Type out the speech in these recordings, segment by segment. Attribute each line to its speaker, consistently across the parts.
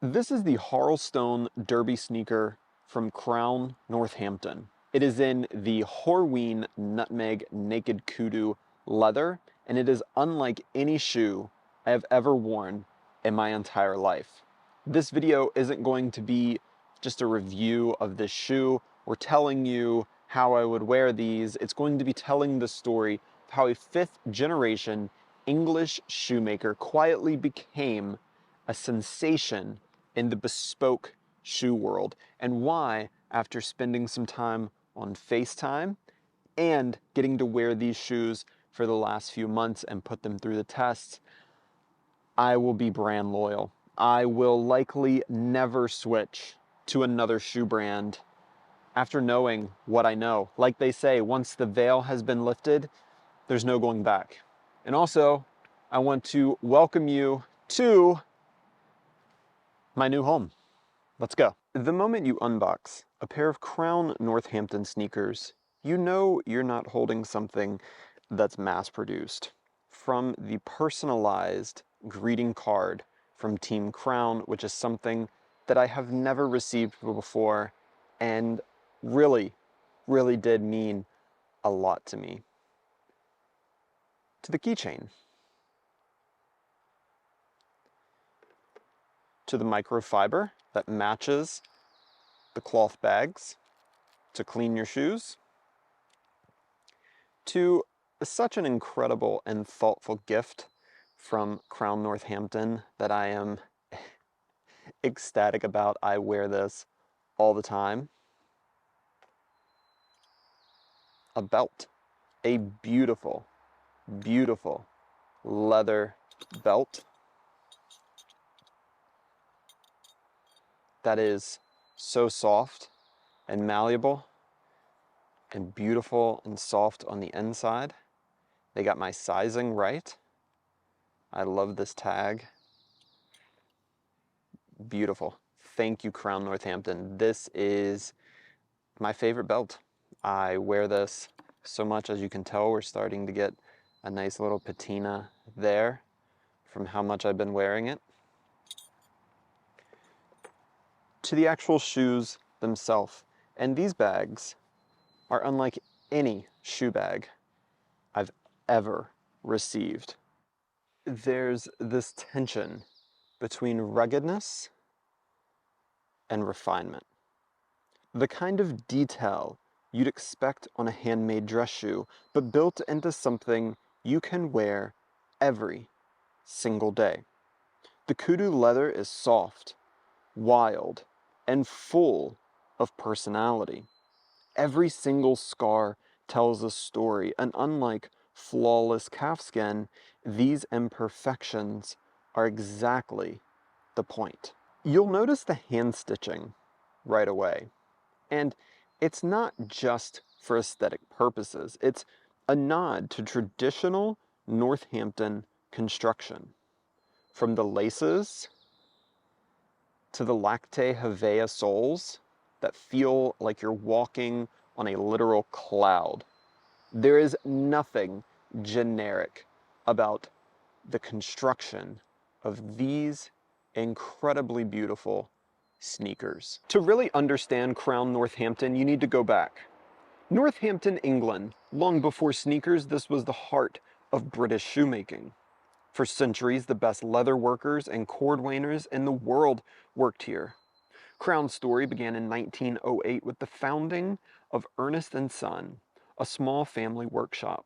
Speaker 1: This is the Harlestone Derby sneaker from Crown Northampton. It is in the Horween Nutmeg Naked Kudu leather, and it is unlike any shoe I have ever worn in my entire life. This video isn't going to be just a review of this shoe or telling you how I would wear these. It's going to be telling the story of how a fifth generation English shoemaker quietly became a sensation in the bespoke shoe world, and why, after spending some time on FaceTime and getting to wear these shoes for the last few months and put them through the tests, I will be brand loyal. I will likely never switch to another shoe brand after knowing what I know. Like they say, once the veil has been lifted, there's no going back. And also, I want to welcome you to my new home. Let's go. The moment you unbox a pair of Crown Northampton sneakers, you know you're not holding something that's mass produced. From the personalized greeting card from Team Crown, which is something that I have never received before and really did mean a lot to me, to the keychain, to the microfiber that matches the cloth bags to clean your shoes, to such an incredible and thoughtful gift from Crown Northampton that I am ecstatic about. I wear this all the time. A belt, a beautiful, beautiful leather belt that is so soft and malleable and beautiful and soft on the inside. They got my sizing right. I love this tag. Beautiful. Thank you, Crown Northampton. This is my favorite belt. I wear this so much. As you can tell, we're starting to get a nice little patina there from how much I've been wearing it. To the actual shoes themselves. And these bags are unlike any shoe bag I've ever received. There's this tension between ruggedness and refinement. The kind of detail you'd expect on a handmade dress shoe, but built into something you can wear every single day. The kudu leather is soft, wild, and full of personality. Every single scar tells a story, and unlike flawless calfskin, these imperfections are exactly the point. You'll notice the hand stitching right away, and it's not just for aesthetic purposes. It's a nod to traditional Northampton construction. From the laces to the lacte Havea soles that feel like you're walking on a literal cloud. There is nothing generic about the construction of these incredibly beautiful sneakers. To really understand Crown Northampton, you need to go back. Northampton, England, long before sneakers, this was the heart of British shoemaking. For centuries, the best leather workers and cordwainers in the world worked here. Crown's story began in 1908 with the founding of Ernest & Son, a small family workshop.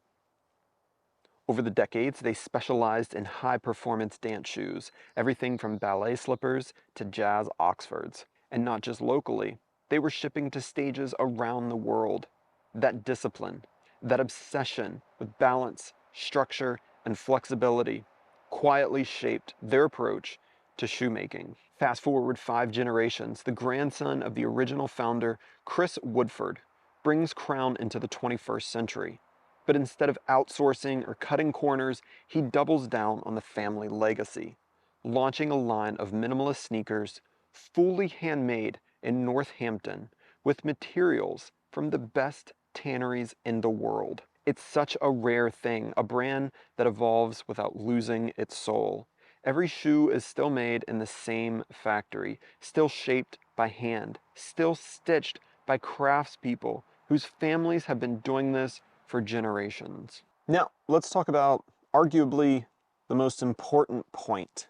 Speaker 1: Over the decades, they specialized in high-performance dance shoes, everything from ballet slippers to jazz Oxfords. And not just locally, they were shipping to stages around the world. That discipline, that obsession with balance, structure, and flexibility quietly shaped their approach to shoemaking. Fast forward 5 generations, the grandson of the original founder, Chris Woodford, brings Crown into the 21st century. But instead of outsourcing or cutting corners, he doubles down on the family legacy, launching a line of minimalist sneakers, fully handmade in Northampton, with materials from the best tanneries in the world. It's such a rare thing, a brand that evolves without losing its soul. Every shoe is still made in the same factory, still shaped by hand, still stitched by craftspeople whose families have been doing this for generations. Now, let's talk about arguably the most important point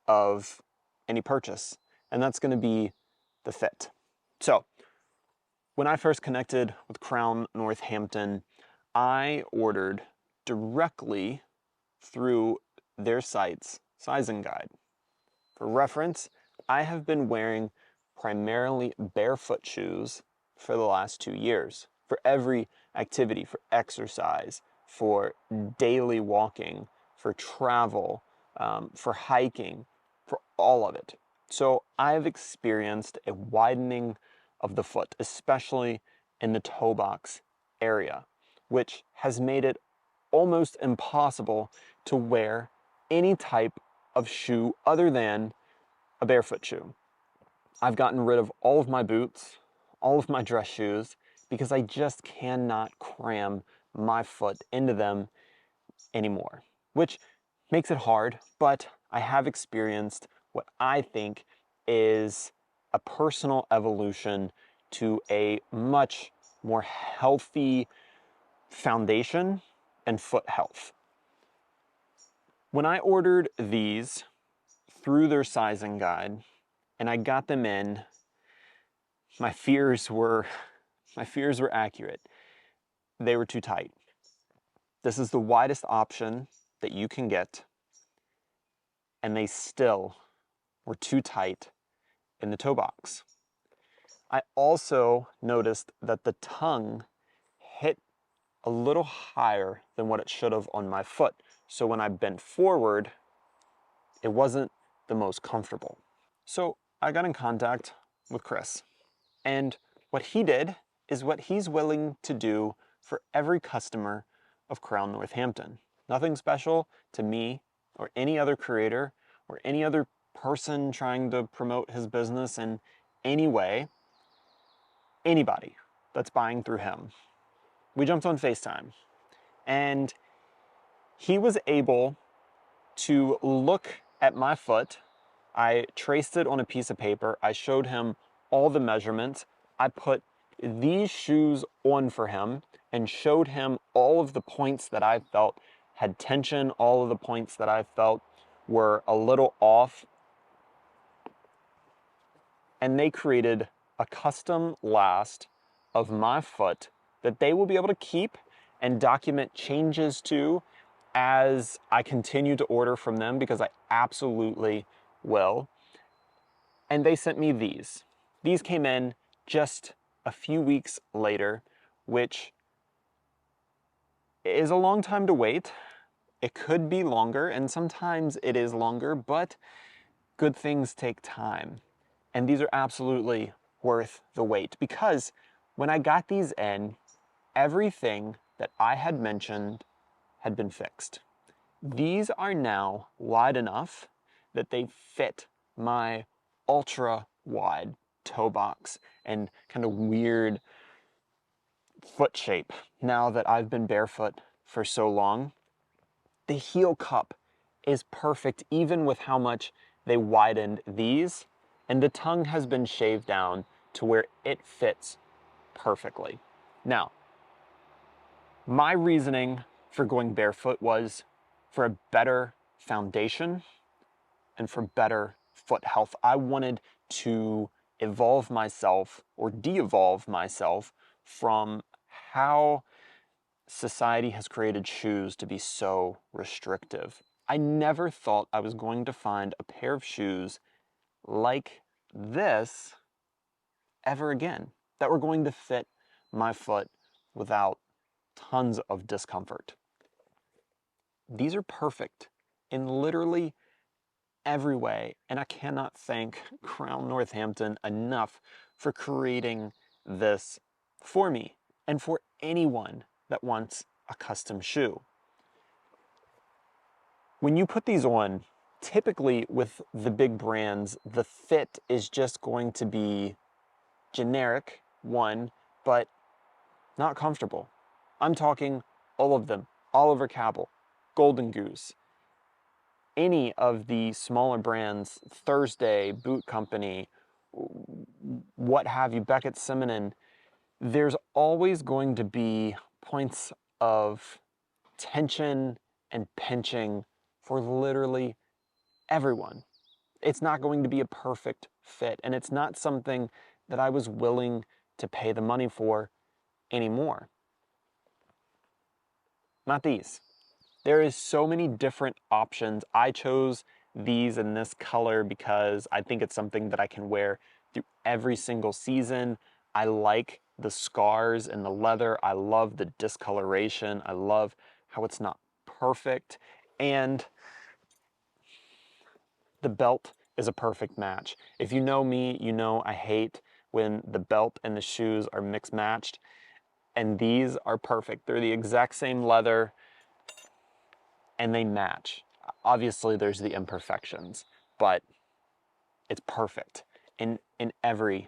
Speaker 1: of any purchase, and that's going to be the fit. So, when I first connected with Crown Northampton, I ordered directly through their site's sizing guide. For reference, I have been wearing primarily barefoot shoes for the last 2 years, for every activity, for exercise, for daily walking, for travel, for hiking, for all of it. So I've experienced a widening of the foot, especially in the toe box area, which has made it almost impossible to wear any type of shoe other than a barefoot shoe. I've gotten rid of all of my boots, all of my dress shoes, because I just cannot cram my foot into them anymore, which makes it hard, but I have experienced what I think is a personal evolution to a much more healthy foundation and foot health. When I ordered these through their sizing guide and I got them in, my fears were accurate. They were too tight. This is the widest option that you can get, and they still were too tight in the toe box. I also noticed that the tongue hit a little higher than what it should have on my foot. So when I bent forward, it wasn't the most comfortable. So I got in contact with Chris, and what he did is what he's willing to do for every customer of Crown Northampton. Nothing special to me or any other creator or any other person trying to promote his business in any way. Anybody that's buying through him. We jumped on FaceTime, and he was able to look at my foot. I traced it on a piece of paper. I showed him all the measurements. I put these shoes on for him and showed him all of the points that I felt had tension, all of the points that I felt were a little off. And they created a custom last of my foot that they will be able to keep and document changes to as I continue to order from them, because I absolutely will. And they sent me these. These came in just a few weeks later, which is a long time to wait. It could be longer, and sometimes it is longer, but good things take time. And these are absolutely worth the wait, because when I got these in, everything that I had mentioned had been fixed. These are now wide enough that they fit my ultra wide toe box and kind of weird foot shape now that I've been barefoot for so long. The heel cup is perfect even with how much they widened these, and the tongue has been shaved down to where it fits perfectly. Now, my reasoning for going barefoot was for a better foundation and for better foot health. I wanted to evolve myself or de-evolve myself from how society has created shoes to be so restrictive. I never thought I was going to find a pair of shoes like this ever again, that were going to fit my foot without tons of discomfort. These are perfect in literally every way, and I cannot thank Crown Northampton enough for creating this for me and for anyone that wants a custom shoe. When you put these on, typically with the big brands, the fit is just going to be generic, one, but not comfortable. I'm talking all of them. Oliver Cabell, Golden Goose, any of the smaller brands, Thursday, Boot Company, what have you, Beckett Simonon, there's always going to be points of tension and pinching for literally everyone. It's not going to be a perfect fit, and it's not something that I was willing to pay the money for anymore. Not these. There is so many different options. I chose these in this color because I think it's something that I can wear through every single season. I like the scars and the leather. I love the discoloration. I love how it's not perfect. And the belt is a perfect match. If you know me, you know I hate when the belt and the shoes are mixed matched. And these are perfect. They're the exact same leather and they match. Obviously there's the imperfections, but it's perfect in every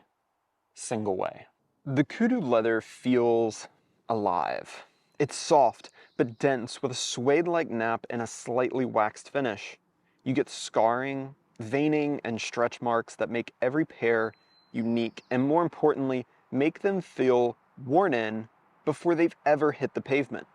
Speaker 1: single way. The kudu leather feels alive. It's soft but dense with a suede-like nap and a slightly waxed finish. You get scarring, veining, and stretch marks that make every pair unique and, more importantly, make them feel worn in before they've ever hit the pavement.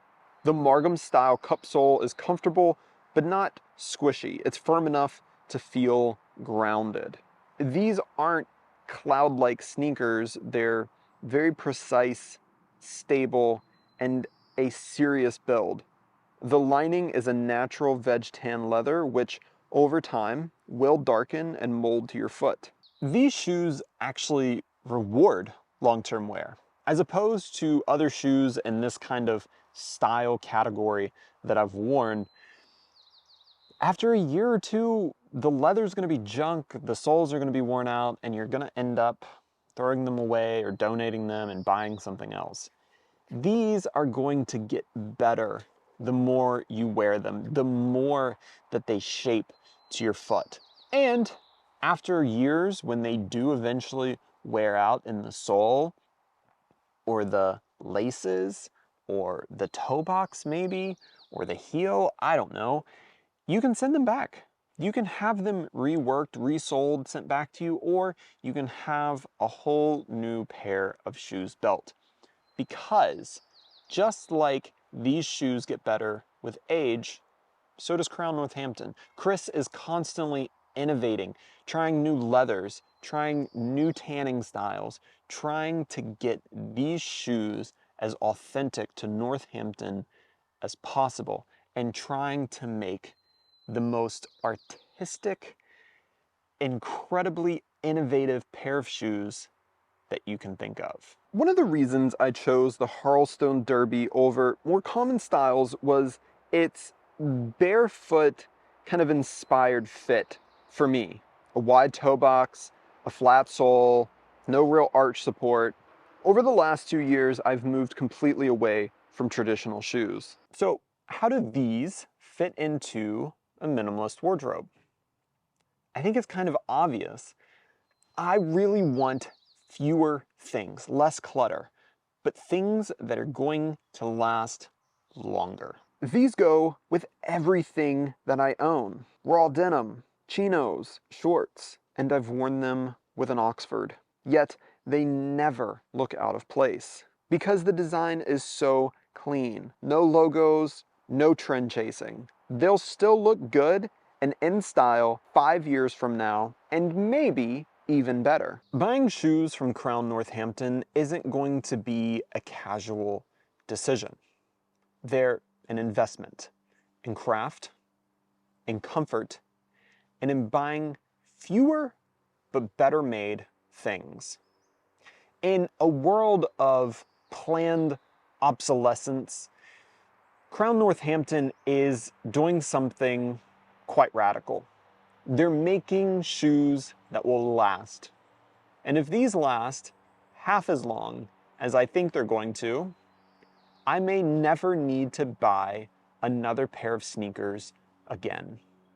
Speaker 1: The Margam style cup sole is comfortable but not squishy. It's firm enough to feel grounded. These aren't cloud-like sneakers. They're very precise, stable, and a serious build. The lining is a natural veg tan leather, which over time will darken and mold to your foot. These shoes actually reward long-term wear, as opposed to other shoes in this kind of style category that I've worn. After a year or two, the leather's gonna be junk, the soles are gonna be worn out, and you're gonna end up throwing them away or donating them and buying something else. These are going to get better the more you wear them, the more that they shape to your foot. And after years, when they do eventually wear out in the sole or the laces or the toe box maybe, or the heel, I don't know, you can send them back. You can have them reworked, resold, sent back to you, or you can have a whole new pair of shoes built. Because just like these shoes get better with age, so does Crown Northampton. Chris is constantly innovating, trying new leathers, trying new tanning styles, trying to get these shoes as authentic to Northampton as possible, and trying to make the most artistic, incredibly innovative pair of shoes that you can think of. One of the reasons I chose the Harlestone Derby over more common styles was its barefoot kind of inspired fit for me. A wide toe box, a flat sole, no real arch support. Over the last 2 years, I've moved completely away from traditional shoes. So how do these fit into a minimalist wardrobe? I think it's kind of obvious. I really want fewer things, less clutter, but things that are going to last longer. These go with everything that I own. Raw denim, chinos, shorts, and I've worn them with an Oxford. Yet they never look out of place because the design is so clean. No logos, no trend chasing. They'll still look good and in style 5 years from now, and maybe even better. Buying shoes from Crown Northampton isn't going to be a casual decision. They're an investment in craft, in comfort, and in buying fewer but better made things. In a world of planned obsolescence, Crown Northampton is doing something quite radical. They're making shoes that will last. And if these last half as long as I think they're going to, I may never need to buy another pair of sneakers again.